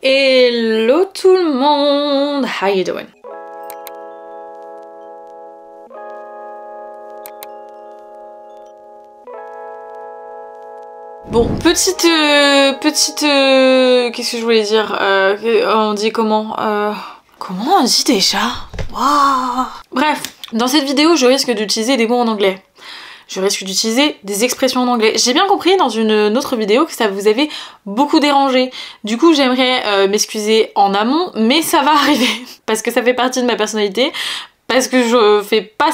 Hello tout le monde, how you doing? Bon, petite qu'est-ce que je voulais dire? On dit comment? Comment on dit déjà? Waouh. Bref, dans cette vidéo, je risque d'utiliser des mots en anglais. Je risque d'utiliser des expressions en anglais. J'ai bien compris dans une autre vidéo que ça vous avait beaucoup dérangé. Du coup, j'aimerais m'excuser en amont, mais ça va arriver. Parce que ça fait partie de ma personnalité. Parce que je fais pas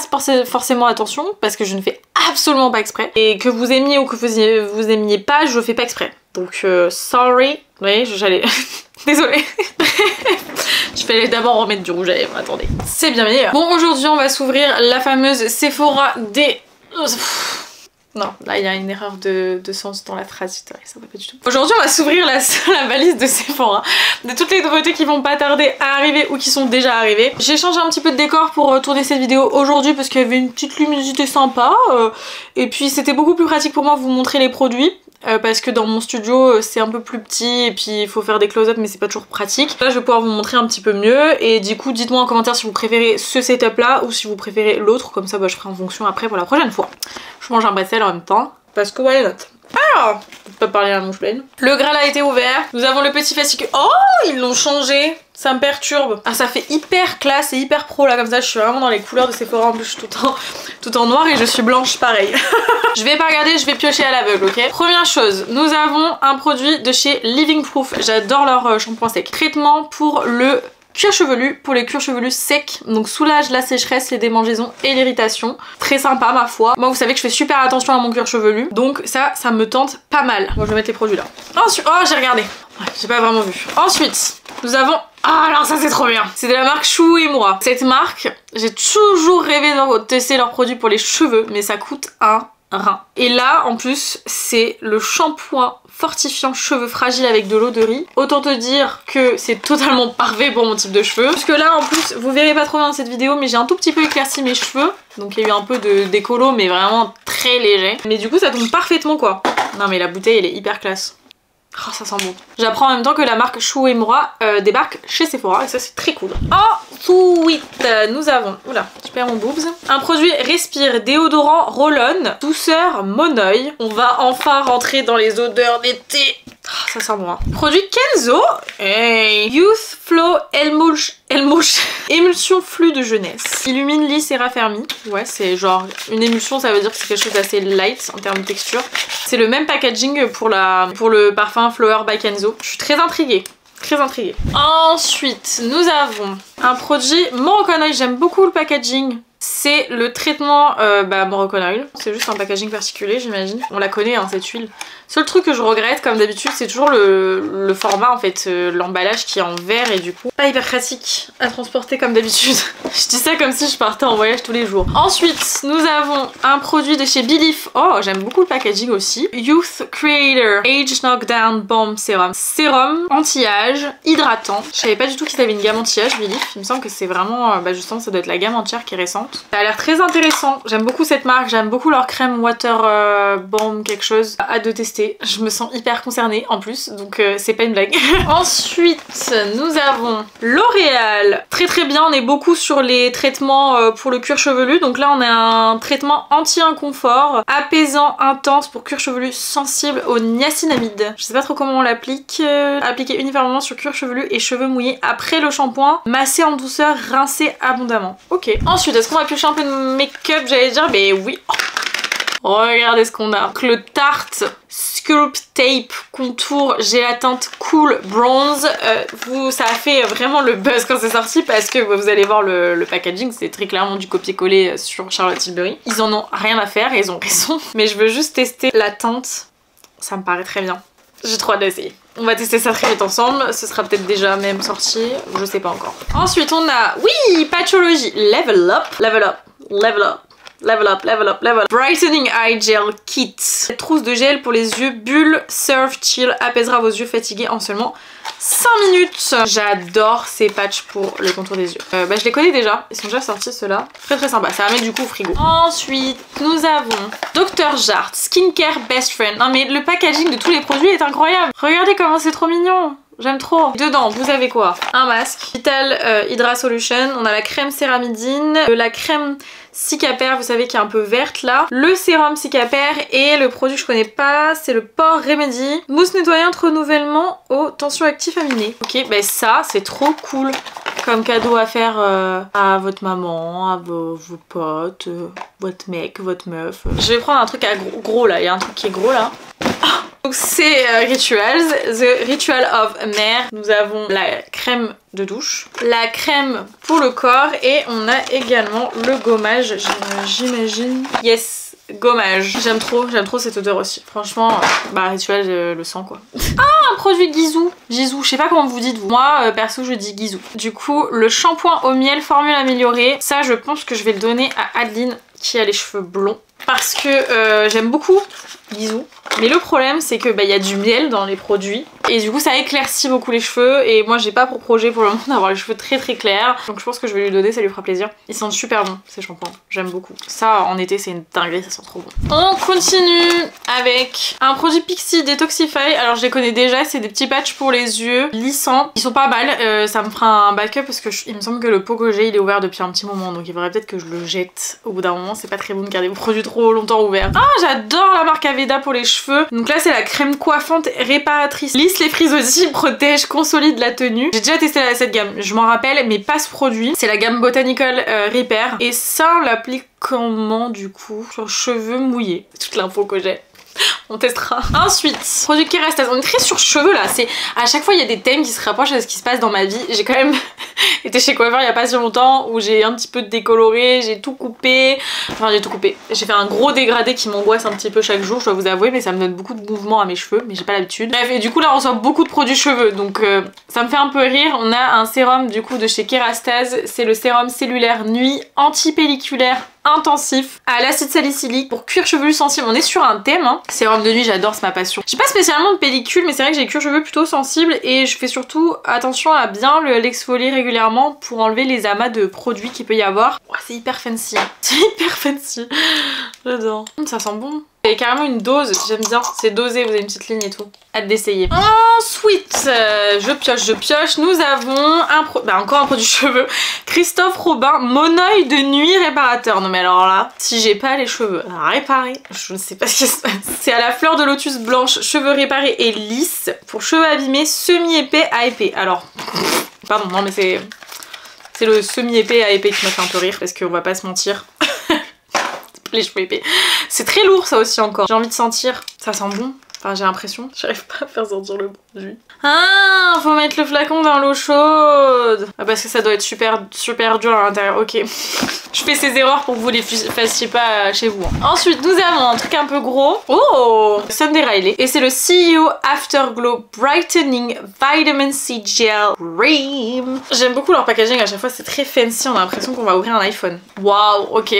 forcément attention. Parce que je ne fais absolument pas exprès. Et que vous aimiez ou que vous aimiez pas, je fais pas exprès. Donc, sorry. Oui, j'allais... Désolée. Je vais d'abord remettre du rouge à lèvres, attendez. C'est bien meilleur. Bon, aujourd'hui, on va s'ouvrir la fameuse Sephora des... Non, là il y a une erreur de sens dans la phrase, ça va pas du tout. Aujourd'hui on va s'ouvrir la valise de Sephora, de toutes les nouveautés qui vont pas tarder à arriver ou qui sont déjà arrivées. J'ai changé un petit peu de décor pour tourner cette vidéo aujourd'hui parce qu'il y avait une petite luminosité sympa et puis c'était beaucoup plus pratique pour moi de vous montrer les produits. Parce que dans mon studio c'est un peu plus petit et puis il faut faire des close-up mais c'est pas toujours pratique. Là je vais pouvoir vous montrer un petit peu mieux et du coup dites-moi en commentaire si vous préférez ce setup là ou si vous préférez l'autre, comme ça bah, je ferai en fonction après pour la prochaine fois. Je mange un bretzel en même temps parce que why not. Alors, je peux pas parler à la mouche pleine. Le Graal a été ouvert. Nous avons le petit fascicule. Oh, ils l'ont changé. Ça me perturbe. Ah, ça fait hyper classe et hyper pro là comme ça. Je suis vraiment dans les couleurs de Sephora. En plus, je suis tout en noir et je suis blanche pareil. Je vais pas regarder, je vais piocher à l'aveugle, ok? Première chose, nous avons un produit de chez Living Proof. J'adore leur shampoing sec. Traitement pour le cuir chevelu, pour les cuirs chevelus secs, donc soulage la sécheresse, les démangeaisons et l'irritation. Très sympa ma foi. Moi vous savez que je fais super attention à mon cuir chevelu, donc ça me tente pas mal. Moi je vais mettre les produits là. Ensuite, oh j'ai regardé, ouais, j'ai pas vraiment vu. Ensuite, nous avons... Ah alors ça c'est trop bien. C'est de la marque Shu Uemura. Cette marque, j'ai toujours rêvé de tester leurs produits pour les cheveux, mais ça coûte un rein. Et là en plus c'est le shampoing fortifiant cheveux fragiles avec de l'eau de riz. Autant te dire que c'est totalement parfait pour mon type de cheveux. Parce que là en plus vous verrez pas trop bien dans cette vidéo mais j'ai un tout petit peu éclairci mes cheveux. Donc il y a eu un peu d'écolo mais vraiment très léger. Mais du coup ça tombe parfaitement quoi. Non mais la bouteille elle est hyper classe. Oh ça sent bon. J'apprends en même temps que la marque Shu Uemura débarque chez Sephora et ça c'est très cool. Ensuite nous avons, oula je perds mon boobs, un produit Respire déodorant roll-on douceur Monoeil. On va enfin rentrer dans les odeurs d'été. Oh, ça sent bon hein. Produit Kenzo, hey. Youth Flow émulsion flux de jeunesse. Illumine, lisse et raffermi. Ouais c'est genre une émulsion, ça veut dire que c'est quelque chose d'assez light en termes de texture. C'est le même packaging pour le parfum Flower by Kenzo. Je suis très intriguée. Très intriguée. Ensuite, nous avons un produit Moroccan Oil. J'aime beaucoup le packaging. C'est le traitement Moroccan Oil. C'est juste un packaging particulier, j'imagine. On la connaît, hein, cette huile. Seul truc que je regrette, comme d'habitude, c'est toujours le format, en fait, l'emballage qui est en verre et du coup, pas hyper pratique à transporter comme d'habitude. Je dis ça comme si je partais en voyage tous les jours. Ensuite, nous avons un produit de chez Belif. Oh, j'aime beaucoup le packaging aussi. Youth Creator Age Knockdown Balm Serum. Sérum anti-âge, hydratant. Je savais pas du tout qu'ils avaient une gamme anti-âge, Belif. Il me semble que c'est vraiment, justement, ça doit être la gamme entière qui est récente. Ça a l'air très intéressant. J'aime beaucoup cette marque. J'aime beaucoup leur crème Water Balm quelque chose. Hâte de tester. Je me sens hyper concernée en plus, donc c'est pas une blague. Ensuite, nous avons L'Oréal. Très très bien, on est beaucoup sur les traitements pour le cuir chevelu. Donc là, on a un traitement anti-inconfort, apaisant intense pour cuir chevelu sensible au niacinamide. Je sais pas trop comment on l'applique. Appliqué uniformément sur cuir chevelu et cheveux mouillés après le shampoing. Massé en douceur, rincé abondamment. Ok. Ensuite, est-ce qu'on va piocher un peu de make-up? J'allais dire, mais oui. Regardez ce qu'on a. Donc le Tarte Sculpt Tape Contour Gélatinte Cool Bronze. Ça a fait vraiment le buzz quand c'est sorti parce que vous allez voir le packaging, c'est très clairement du copier-coller sur Charlotte Tilbury. Ils en ont rien à faire et ils ont raison. Mais je veux juste tester la teinte. Ça me paraît très bien. J'ai trop hâte d'essayer. On va tester ça très vite ensemble. Ce sera peut-être déjà même sorti. Je sais pas encore. Ensuite on a, oui, Patchology Level Up. Level Up. Level Up. Level up, level up, level up. Brightening Eye Gel Kit. Cette trousse de gel pour les yeux Bulle Surf Chill apaisera vos yeux fatigués en seulement 5 minutes. J'adore ces patchs pour le contour des yeux. Je les connais déjà. Ils sont déjà sortis ceux-là. Très très sympa. Ça va mettre du coup au frigo. Ensuite, nous avons Dr. Jart Skincare Best Friend. Non mais le packaging de tous les produits est incroyable. Regardez comment c'est trop mignon. J'aime trop. Dedans, vous avez quoi? Un masque, Vital Hydra Solution, on a la crème céramidine, la crème Cicapair, vous savez, qui est un peu verte là, le sérum Cicapair et le produit que je connais pas, c'est le Pore Remedy, mousse nettoyante renouvellement au tensioactif aminé. Ok, bah ça, c'est trop cool comme cadeau à faire à votre maman, à vos potes, votre mec, votre meuf. Je vais prendre un truc à gros là, il y a un truc qui est gros là. Donc c'est Rituals, The Ritual of Mère. Nous avons la crème de douche, la crème pour le corps et on a également le gommage, j'imagine. Yes, gommage. J'aime trop cette odeur aussi. Franchement, bah Ritual le sent quoi. Ah, un produit Gisou, je sais pas comment vous dites vous. Moi perso je dis Gisou. Du coup le shampoing au miel formule améliorée, ça je pense que je vais le donner à Adeline qui a les cheveux blonds. Parce que j'aime beaucoup Gisou. Mais le problème c'est que y a du miel dans les produits et du coup ça éclaircit beaucoup les cheveux et moi j'ai pas pour projet pour le moment d'avoir les cheveux très clairs, donc je pense que je vais lui donner, ça lui fera plaisir. Ils sentent super bon ces shampoings, j'aime beaucoup. Ça en été c'est une dinguerie, ça sent trop bon. On continue avec un produit Pixi Detoxify. Alors je les connais déjà, c'est des petits patchs pour les yeux lissants. Ils sont pas mal, ça me fera un backup parce que il me semble que le pot que j'ai il est ouvert depuis un petit moment, donc il faudrait peut-être que je le jette au bout d'un moment. C'est pas très bon de garder vos produits trop longtemps ouverts. Ah, j'adore la marque Aveda pour les cheveux. Donc là c'est la crème coiffante réparatrice, lisse les frisottis, protège, consolide la tenue. J'ai déjà testé cette gamme, je m'en rappelle, mais pas ce produit. C'est la gamme Botanical Repair et ça on l'applique comment du coup? Sur cheveux mouillés, c'est toute l'info que j'ai. On testera. Ensuite, produit Kérastase. On est très sur cheveux là. C'est à chaque fois il y a des thèmes qui se rapprochent de ce qui se passe dans ma vie. J'ai quand même été chez coiffeur il y a pas si longtemps où j'ai un petit peu décoloré, j'ai tout coupé. Enfin j'ai tout coupé. J'ai fait un gros dégradé qui m'angoisse un petit peu chaque jour, je dois vous avouer, mais ça me donne beaucoup de mouvement à mes cheveux, mais j'ai pas l'habitude. Bref, et du coup là on reçoit beaucoup de produits cheveux, donc ça me fait un peu rire. On a un sérum du coup de chez Kérastase. C'est le sérum cellulaire nuit anti-pelliculaire intensif à l'acide salicylique pour cuir chevelu sensible. On est sur un thème, hein. Sérum de nuit, j'adore, c'est ma passion. J'ai pas spécialement de pellicule, mais c'est vrai que j'ai cuir chevelu plutôt sensible et je fais surtout attention à bien l'exfolier régulièrement pour enlever les amas de produits qu'il peut y avoir. Oh, c'est hyper fancy, hein. C'est hyper fancy. J'adore. Ça sent bon. Il y a carrément une dose, j'aime bien, c'est dosé, vous avez une petite ligne et tout. Hâte d'essayer. Ensuite, je pioche, nous avons encore un produit cheveux. Christophe Robin, Mon Oeil de nuit réparateur. Non mais alors là, si j'ai pas les cheveux réparés, je ne sais pas ce qui se passe. C'est à la fleur de lotus blanche, cheveux réparés et lisses, pour cheveux abîmés, semi-épais à épais. Alors, pardon, non mais c'est le semi-épais à épais qui m'a fait un peu rire, parce qu'on va pas se mentir. Les cheveux épais. C'est très lourd ça aussi encore. J'ai envie de sentir. Ça sent bon. Enfin j'ai l'impression. J'arrive pas à faire sentir le produit. Ah, faut mettre le flacon dans l'eau chaude. Ah, parce que ça doit être super dur à l'intérieur. Ok. Je fais ces erreurs pour que vous les fassiez pas chez vous. Ensuite nous avons un truc un peu gros. Oh, Sunday Riley. Et c'est le CEO Afterglow Brightening Vitamin C Gel Cream. J'aime beaucoup leur packaging à chaque fois. C'est très fancy. On a l'impression qu'on va ouvrir un iPhone. Waouh. Ok.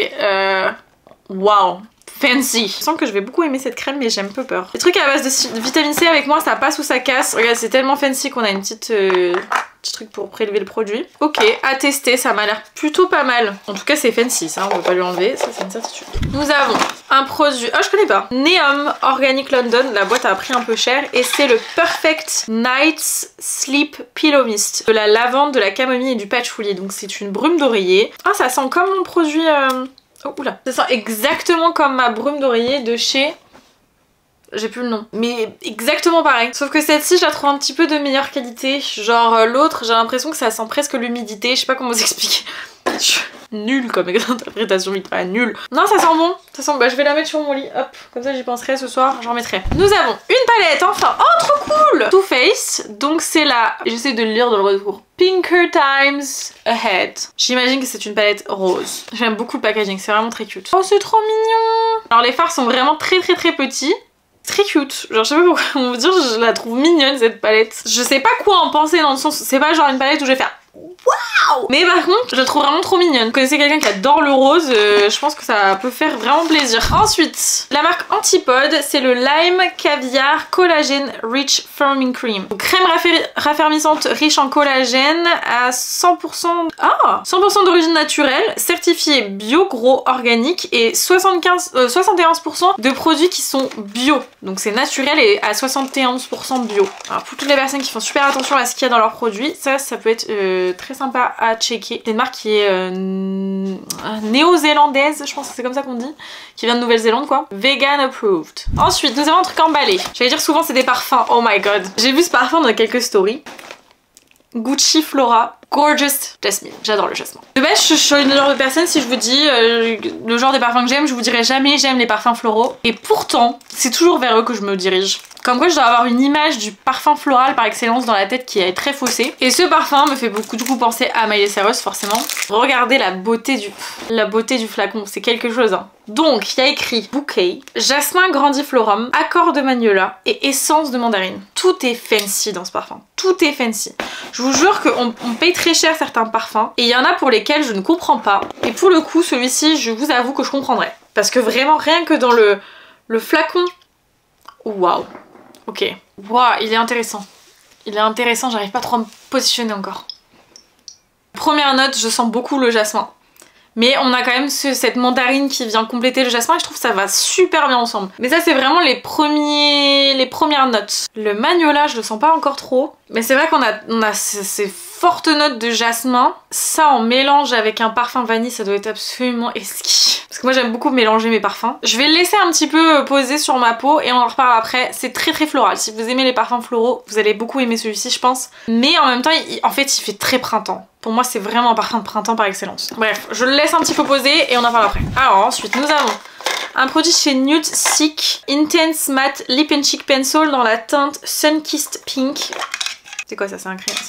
Wow, fancy. Je sens que je vais beaucoup aimer cette crème mais j'ai un peu peur. Les trucs à base de vitamine C avec moi ça passe ou ça casse. Regarde c'est tellement fancy qu'on a une petite petit truc pour prélever le produit. Ok, à tester, ça m'a l'air plutôt pas mal. En tout cas c'est fancy ça, on peut pas lui enlever, ça c'est une certitude. Nous avons un produit, je connais pas, Neom Organic London, la boîte a pris un peu cher et c'est le Perfect Night Sleep Pillow Mist. De la lavande, de la camomille et du patchouli, donc c'est une brume d'oreiller. Ah ça sent comme mon produit... Oh oula, ça sent exactement comme ma brume d'oreiller de chez... J'ai plus le nom. Mais exactement pareil. Sauf que celle-ci, je la trouve un petit peu de meilleure qualité. Genre l'autre, j'ai l'impression que ça sent presque l'humidité. Je sais pas comment vous expliquer. Nul comme interprétation, mais pas nul. Non, ça sent bon. Ça sent... Bah, je vais la mettre sur mon lit. Hop, comme ça j'y penserai ce soir, j'en mettrai. Nous avons une palette, enfin. Oh, trop cool. Too Faced. Donc c'est la... J'essaie de le lire dans le retour. Pinker Times Ahead. J'imagine que c'est une palette rose. J'aime beaucoup le packaging, c'est vraiment très cute. Oh, c'est trop mignon. Alors les fards sont vraiment très petits. Très cute, genre je sais pas pourquoi on veut dire, je la trouve mignonne cette palette. Je sais pas quoi en penser dans le sens, c'est pas genre une palette où je vais faire waouh, waouh. Mais par contre, je la trouve vraiment trop mignonne. Vous connaissez quelqu'un qui adore le rose, je pense que ça peut faire vraiment plaisir. Ensuite, la marque Antipode, c'est le Lime Caviar Collagen Rich Firming Cream. Donc, crème raffermissante riche en collagène à 100%... Ah 100% d'origine naturelle, certifié bio gros organique et 71% de produits qui sont bio. Donc c'est naturel et à 71% bio. Alors pour toutes les personnes qui font super attention à ce qu'il y a dans leurs produits, ça peut être très sympa à checker. C'est une marque qui est néo-zélandaise, je pense que c'est comme ça qu'on dit, qui vient de Nouvelle-Zélande quoi. Vegan approved. Ensuite, nous avons un truc emballé. J'allais dire souvent c'est des parfums, oh my god. J'ai vu ce parfum dans quelques stories. Gucci Flora Gorgeous Jasmine. J'adore le jasmin. De base, je suis le genre de personne, si je vous dis le genre de parfum que j'aime, je vous dirais jamais j'aime les parfums floraux. Et pourtant, c'est toujours vers eux que je me dirige. Comme quoi, je dois avoir une image du parfum floral par excellence dans la tête qui est très faussée. Et ce parfum me fait beaucoup du coup penser à Miley Cyrus, forcément. Regardez la beauté du flacon, c'est quelque chose. Hein. Donc, il y a écrit bouquet, jasmin grandiflorum, accord de magnolia et essence de mandarine. Tout est fancy dans ce parfum. Tout est fancy. Je vous jure qu'on paye très cher certains parfums et il y en a pour lesquels je ne comprends pas. Et pour le coup, celui-ci, je vous avoue que je comprendrais. Parce que vraiment, rien que dans le flacon... Waouh. Ok. Waouh, il est intéressant. Il est intéressant, j'arrive pas trop à me positionner encore. Première note, je sens beaucoup le jasmin. Mais on a quand même cette mandarine qui vient compléter le jasmin et je trouve que ça va super bien ensemble. Mais ça c'est vraiment les premières notes. Le magnolia je le sens pas encore trop. Mais c'est vrai qu'on a ces fortes notes de jasmin. Ça en mélange avec un parfum vanille ça doit être absolument exquis. Parce que moi j'aime beaucoup mélanger mes parfums. Je vais le laisser un petit peu poser sur ma peau et on en reparle après. C'est très floral. Si vous aimez les parfums floraux, vous allez beaucoup aimer celui-ci je pense. Mais en même temps en fait il fait très printemps. Pour moi c'est vraiment un parfum de printemps par excellence. Bref, je le laisse un petit peu poser et on en parle après. Alors ensuite nous avons un produit chez Nude Sick Intense Matte Lip and Cheek Pencil dans la teinte Sunkissed Pink. C'est quoi ça? C'est un crayon.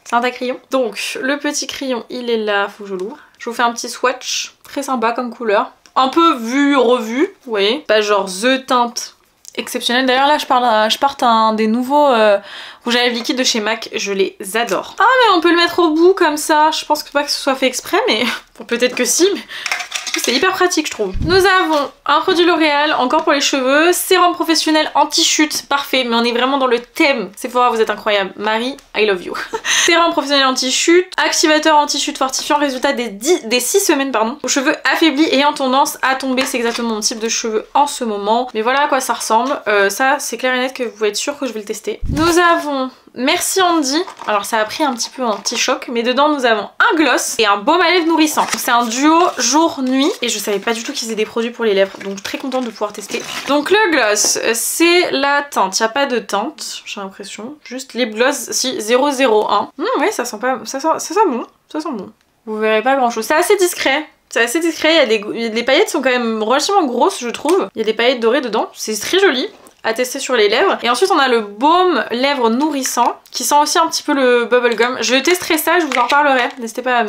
C'est un crayon. Donc le petit crayon il est là, faut que je l'ouvre. Je vous fais un petit swatch. Très sympa comme couleur. Un peu vu, revu, vous voyez. Pas genre the teinte exceptionnelle. D'ailleurs là je porte un des nouveaux rouges à lèvres liquides de chez MAC. Je les adore. Ah mais on peut le mettre au bout comme ça. Je pense pas que ce soit fait exprès mais bon, peut-être que si. Mais... c'est hyper pratique je trouve. Nous avons un produit L'Oréal, encore pour les cheveux, sérum professionnel anti-chute, parfait, mais on est vraiment dans le thème. Sephora, vous êtes incroyable. Marie, I love you. Sérum professionnel anti-chute, activateur anti-chute fortifiant, résultat des 6 semaines, pardon. Aux cheveux affaiblis ayant tendance à tomber, c'est exactement mon type de cheveux en ce moment. Mais voilà à quoi ça ressemble. Ça, c'est clair et net que vous pouvez être sûr que je vais le tester. Nous avons... Merci Andy. Alors ça a pris un petit choc, mais dedans nous avons un gloss et un baume à lèvres nourrissant. C'est un duo jour-nuit et je savais pas du tout qu'ils faisaient des produits pour les lèvres, donc très contente de pouvoir tester. Donc le gloss, c'est la teinte, il n'y a pas de teinte, j'ai l'impression, juste lip gloss, si 001. Ouais, ça sent pas, ça sent bon, ça sent bon. Vous verrez pas grand chose, c'est assez discret. C'est assez discret, les paillettes sont quand même relativement grosses je trouve. Il y a des paillettes dorées dedans, c'est très joli. À tester sur les lèvres. Et ensuite on a le baume lèvres nourrissant qui sent aussi un petit peu le bubblegum. Je testerai ça, je vous en reparlerai. N'hésitez pas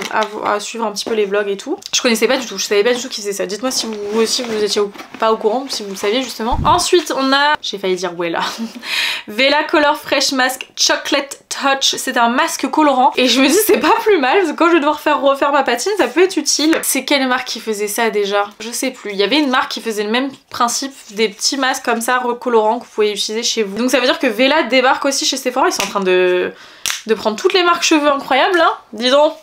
à suivre un petit peu les vlogs et tout. Je connaissais pas du tout, je savais pas du tout qu'ils faisaient ça. Dites-moi si vous aussi vous étiez pas au courant, si vous le saviez justement. Ensuite on a, j'ai failli dire Wella, Wella Color Fresh Mask Chocolate Touch. C'est un masque colorant et je me dis c'est pas plus mal parce que quand je vais devoir refaire ma patine ça peut être utile. C'est quelle marque qui faisait ça déjà? Je sais plus. Il y avait une marque qui faisait le même principe, des petits masques comme ça recolorants que vous pouvez utiliser chez vous. Donc ça veut dire que Wella débarque aussi chez Sephora. Ils sont en train de prendre toutes les marques cheveux incroyables hein. Dis donc,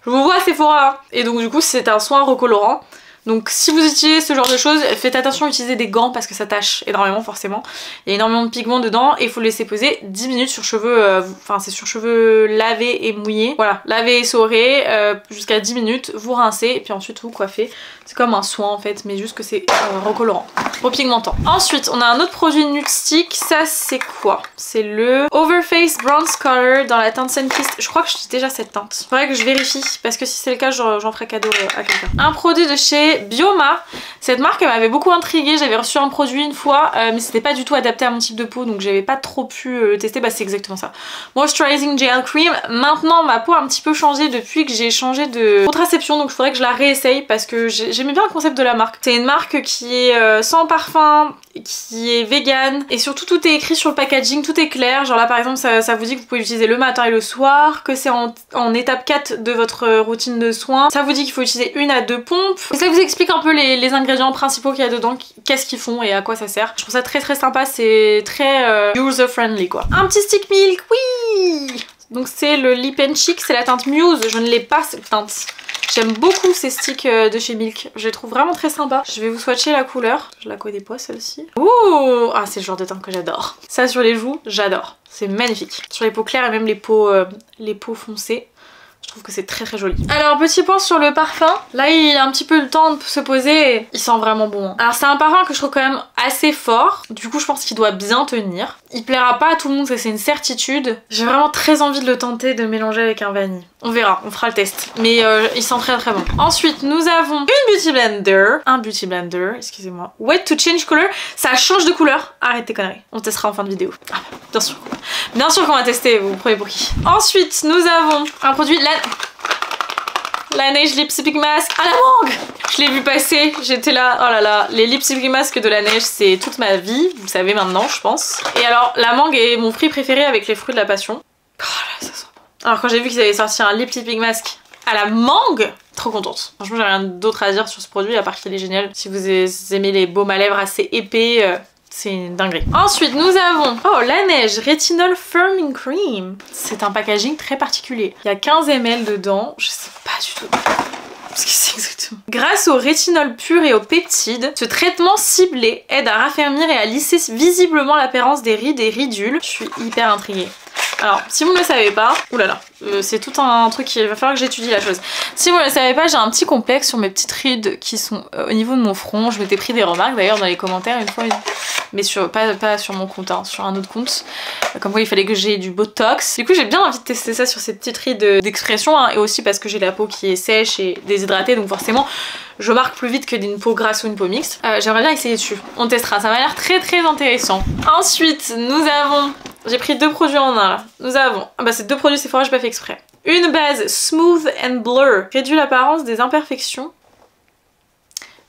je vous vois à Sephora. Et donc du coup c'est un soin recolorant. Donc si vous utilisez ce genre de choses, faites attention à utiliser des gants parce que ça tâche énormément forcément. Il y a énormément de pigments dedans et il faut le laisser poser 10 minutes sur cheveux, enfin c'est sur cheveux lavés et mouillés. Voilà, laver et essorer jusqu'à 10 minutes, vous rincez et puis ensuite vous coiffez. C'est comme un soin en fait, mais juste que c'est recolorant, repigmentant. Ensuite, on a un autre produit Nude Stick. Ça, c'est quoi? C'est le Overface Bronze Color dans la teinte Sunkissed. Je crois que j'ai déjà cette teinte. Faudrait que je vérifie, parce que si c'est le cas, j'en ferai cadeau à quelqu'un. Un produit de chez chez Bioma. Cette marque elle m'avait beaucoup intriguée, j'avais reçu un produit une fois mais c'était pas du tout adapté à mon type de peau donc j'avais pas trop pu le tester. Bah c'est exactement ça. Moisturizing Gel Cream. Maintenant ma peau a un petit peu changé depuis que j'ai changé de contraception donc il faudrait que je la réessaye parce que j'aimais bien le concept de la marque. C'est une marque qui est sans parfum, qui est vegan et surtout tout est écrit sur le packaging, tout est clair. Genre là par exemple ça vous dit que vous pouvez l'utiliser le matin et le soir, que c'est en étape 4 de votre routine de soins. Ça vous dit qu'il faut utiliser 1 à 2 pompes. Et ça vous explique un peu les ingrédients principaux qu'il y a dedans, qu'est-ce qu'ils font et à quoi ça sert. Je trouve ça très très sympa, c'est très user friendly quoi. Un petit stick milk, oui. Donc c'est le Lip and Cheek, c'est la teinte Muse, je ne l'ai pas cette teinte. J'aime beaucoup ces sticks de chez Milk, je les trouve vraiment très sympas. Je vais vous swatcher la couleur, je la connais pas celle-ci. Ouh, ah c'est le genre de teinte que j'adore. Ça sur les joues, j'adore, c'est magnifique. Sur les peaux claires et même les peaux foncées. Je trouve que c'est très très joli. Alors petit point sur le parfum, là il a un petit peu le temps de se poser et il sent vraiment bon. Alors c'est un parfum que je trouve quand même assez fort, du coup je pense qu'il doit bien tenir. Il plaira pas à tout le monde, ça c'est une certitude. J'ai vraiment très envie de le tenter, de mélanger avec un vanille. On verra, on fera le test. Mais il sent très très bon. Ensuite nous avons un beauty blender, excusez-moi. Wet to change color, ça change de couleur. Arrête tes conneries, on testera en fin de vidéo. Ah, bien sûr. Bien sûr qu'on va tester, vous prenez pour qui. Ensuite nous avons un produit la neige Lipstick Mask à la mangue. Je l'ai vu passer, j'étais là, oh là là, les Lipstick Mask de la neige c'est toute ma vie, vous le savez maintenant je pense. Et alors la mangue est mon fruit préféré avec les fruits de la passion. Oh là ça sent bon. Alors quand j'ai vu qu'ils avaient sorti un Lipstick Mask à la mangue, trop contente. Franchement j'ai rien d'autre à dire sur ce produit à part qu'il est génial. Si vous aimez les baumes à lèvres assez épais, c'est une dinguerie. Ensuite, nous avons la neige Retinol Firming Cream. C'est un packaging très particulier. Il y a 15 ml dedans. Je sais pas du tout ce que c'est exactement. Grâce au rétinol pur et aux peptides, ce traitement ciblé aide à raffermir et à lisser visiblement l'apparence des rides et ridules. Je suis hyper intriguée. Alors, si vous ne le savez pas, oulala, c'est tout un truc, il va falloir que j'étudie la chose. Si vous ne le savez pas, j'ai un petit complexe sur mes petites rides qui sont au niveau de mon front. Je m'étais pris des remarques d'ailleurs dans les commentaires une fois, mais pas sur mon compte, hein, sur un autre compte. Comme quoi il fallait que j'ai du botox. Du coup j'ai bien envie de tester ça sur ces petites rides d'expression, hein, et aussi parce que j'ai la peau qui est sèche et déshydratée, donc forcément je marque plus vite que d'une peau grasse ou une peau mixte. J'aimerais bien essayer dessus. On testera, ça m'a l'air très très intéressant. Ensuite, nous avons... J'ai pris 2 produits en un là. Nous avons... Ah bah c'est 2 produits Sephora, j'ai pas fait exprès. Une base Smooth and Blur, réduit l'apparence des imperfections.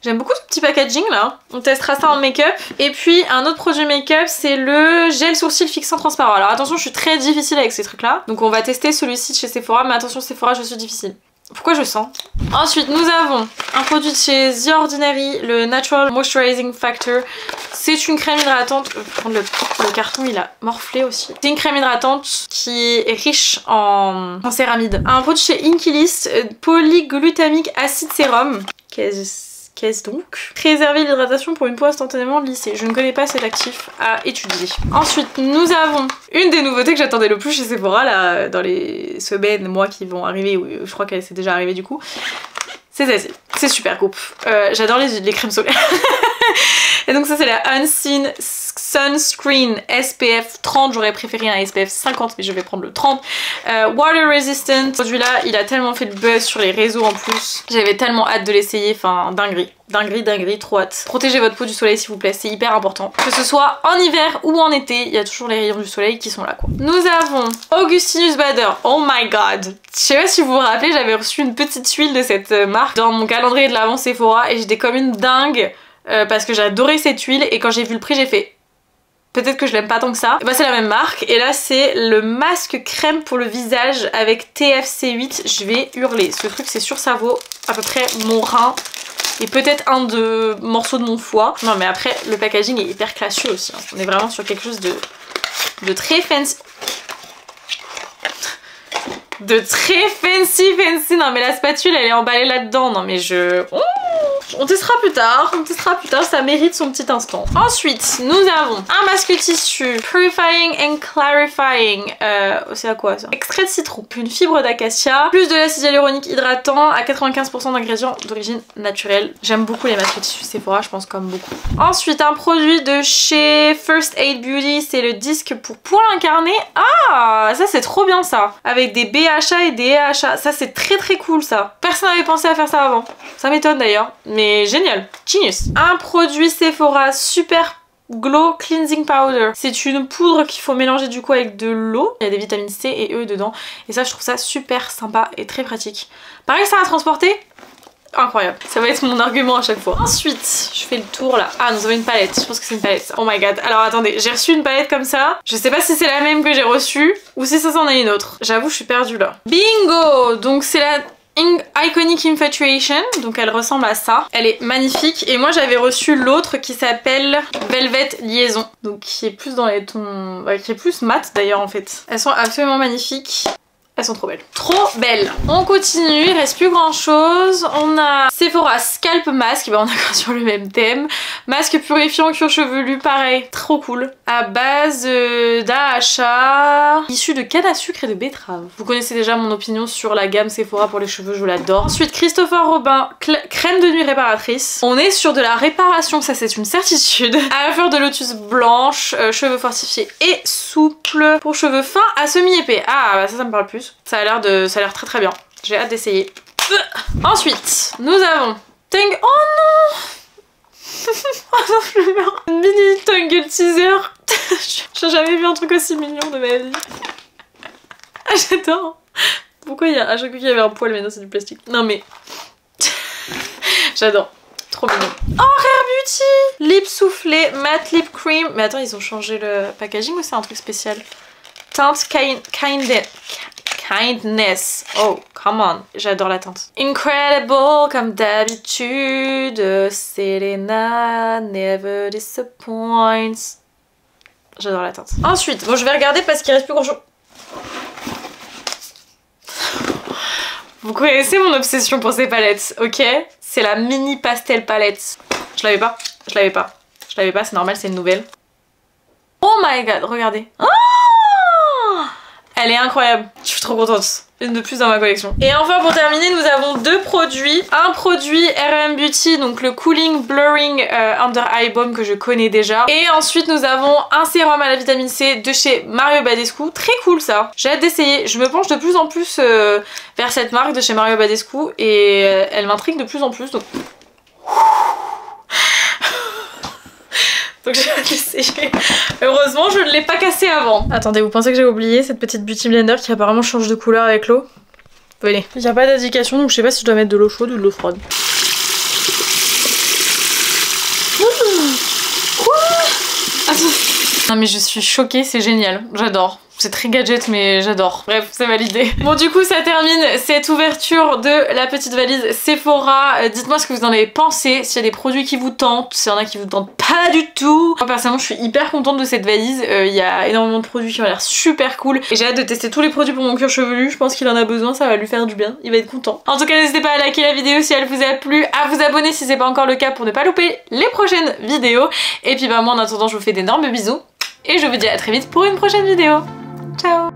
J'aime beaucoup ce petit packaging là. On testera ça en make-up. Et puis un autre produit make-up, c'est le gel sourcil fixant transparent. Alors attention, je suis très difficile avec ces trucs là. Donc on va tester celui-ci de chez Sephora. Mais attention Sephora, je suis difficile. Pourquoi je sens? Ensuite, nous avons un produit de chez The Ordinary, le Natural Moisturizing Factor. C'est une crème hydratante. Je vais prendre le carton, il a morflé aussi. C'est une crème hydratante qui est riche en céramide. Un produit chez Inkey List, polyglutamique acide sérum. Qu'est-ce donc? Préserver l'hydratation pour une peau instantanément lissée. Je ne connais pas cet actif, à étudier. Ensuite, nous avons une des nouveautés que j'attendais le plus chez Sephora là, dans les semaines, mois qui vont arriver, ou je crois qu'elle s'est déjà arrivée du coup. C'est celle-ci. C'est super coupe. J'adore les crèmes solaires. Et donc ça c'est la Unseen Sunscreen SPF 30. J'aurais préféré un SPF 50 mais je vais prendre le 30. Water Resistant. Ce produit là il a tellement fait de buzz sur les réseaux en plus. J'avais tellement hâte de l'essayer. Enfin dinguerie. Dinguerie, trop hâte. Protégez votre peau du soleil s'il vous plaît, c'est hyper important. Que ce soit en hiver ou en été, il y a toujours les rayons du soleil qui sont là quoi. Nous avons Augustinus Bader. Oh my god. Je sais pas si vous vous rappelez, j'avais reçu une petite huile de cette marque dans mon calendrier de l'avant Sephora et j'étais comme une dingue parce que j'adorais cette huile et quand j'ai vu le prix j'ai fait peut-être que je l'aime pas tant que ça. Et bah c'est la même marque et là c'est le masque crème pour le visage avec TFC 8. Je vais hurler. Ce truc c'est sûr ça vaut à peu près mon rein. Et peut-être un de morceaux de mon foie. Non mais après le packaging est hyper classieux aussi. Hein. On est vraiment sur quelque chose de très fancy. De très fancy. Non mais la spatule elle est emballée là-dedans. Non mais on testera plus tard, ça mérite son petit instant. Ensuite, nous avons un masque tissu Purifying and Clarifying. C'est à quoi ça? Extrait de citron, une fibre d'acacia, plus de l'acide hyaluronique hydratant à 95% d'ingrédients d'origine naturelle. J'aime beaucoup les masques tissu Sephora, je pense comme beaucoup. Ensuite, un produit de chez First Aid Beauty, c'est le disque pour poils incarnés. Ah, ça c'est trop bien ça. Avec des BHA et des EHA. Ça c'est très très cool ça. Personne n'avait pensé à faire ça avant. Ça m'étonne d'ailleurs. mais génial, genius. Un produit Sephora Super Glow Cleansing Powder. C'est une poudre qu'il faut mélanger du coup avec de l'eau. Il y a des vitamines C et E dedans. Et ça, je trouve ça super sympa et très pratique. Pareil, ça à transporter. Incroyable. Ça va être mon argument à chaque fois. Ensuite, je fais le tour là. Ah, nous avons une palette. Je pense que c'est une palette. Oh my god. Alors attendez, j'ai reçu une palette comme ça. Je sais pas si c'est la même que j'ai reçue ou si ça s'en est une autre. J'avoue, je suis perdue là. Bingo! Donc c'est la Iconic Infatuation, donc elle ressemble à ça. Elle est magnifique et moi j'avais reçu l'autre qui s'appelle Velvet Liaison, donc qui est plus dans les tons... Ouais, qui est plus mat d'ailleurs en fait. Elles sont absolument magnifiques. Elles sont trop belles. Trop belles. On continue, il reste plus grand chose. On a Sephora Scalp Mask, bah on a sur le même thème. Masque purifiant cuir chevelu, pareil, trop cool. À base d'AHA, issu de canne à sucre et de betterave. Vous connaissez déjà mon opinion sur la gamme Sephora pour les cheveux, je l'adore. Ensuite, Christopher Robin, crème de nuit réparatrice. On est sur de la réparation, ça c'est une certitude. À la fleur de lotus blanche, cheveux fortifiés et souples. Pour cheveux fins à semi-épais. Ah, bah ça me parle plus. Ça a l'air très très bien. J'ai hâte d'essayer. Ensuite, nous avons Tung... Oh non. Oh non, je meurs. Une mini Tangle teaser. J'ai jamais vu un truc aussi mignon de ma vie. Ah, j'adore. Pourquoi il y a... À chaque fois qu'il y avait un poil, mais non, c'est du plastique. Non mais... J'adore. Trop mignon. Oh, Rare Beauty. Lip soufflé, matte lip cream. Mais attends, ils ont changé le packaging ou c'est un truc spécial? Teinte Kindness. Oh, come on. J'adore la teinte. Incredible, comme d'habitude. Selena never disappoints. J'adore la teinte. Ensuite, bon, je vais regarder parce qu'il reste plus grand chose. Vous connaissez mon obsession pour ces palettes, ok? C'est la mini pastel palette. Je l'avais pas. Je l'avais pas. Je l'avais pas, c'est normal, c'est une nouvelle. Oh my god, regardez. Oh, elle est incroyable. Je suis trop contente. Une de plus dans ma collection. Et enfin pour terminer, nous avons deux produits. Un produit R&M Beauty, donc le Cooling Blurring Under Eye Balm que je connais déjà. Et ensuite nous avons un sérum à la vitamine C de chez Mario Badescu. Très cool ça. J'ai hâte d'essayer. Je me penche de plus en plus vers cette marque de chez Mario Badescu et elle m'intrigue de plus en plus. Donc j'ai hâte d'essayer. Heureusement, je ne l'ai pas cassé avant. Attendez, vous pensez que j'ai oublié cette petite Beauty Blender qui apparemment change de couleur avec l'eau? Venez. Il n'y a pas d'indication, donc je sais pas si je dois mettre de l'eau chaude ou de l'eau froide. Quoi? Attends. Non mais je suis choquée, c'est génial. J'adore. C'est très gadget mais j'adore. Bref, c'est validé. Bon du coup ça termine cette ouverture de la petite valise Sephora. Dites-moi ce que vous en avez pensé, s'il y a des produits qui vous tentent, s'il y en a qui vous tentent pas du tout. Moi personnellement je suis hyper contente de cette valise. Il y a énormément de produits qui ont l'air super cool. Et j'ai hâte de tester tous les produits pour mon cuir chevelu. Je pense qu'il en a besoin, ça va lui faire du bien. Il va être content. En tout cas n'hésitez pas à liker la vidéo si elle vous a plu, à vous abonner si c'est pas encore le cas pour ne pas louper les prochaines vidéos. Et puis bah moi en attendant je vous fais d'énormes bisous. Et je vous dis à très vite pour une prochaine vidéo. Ciao!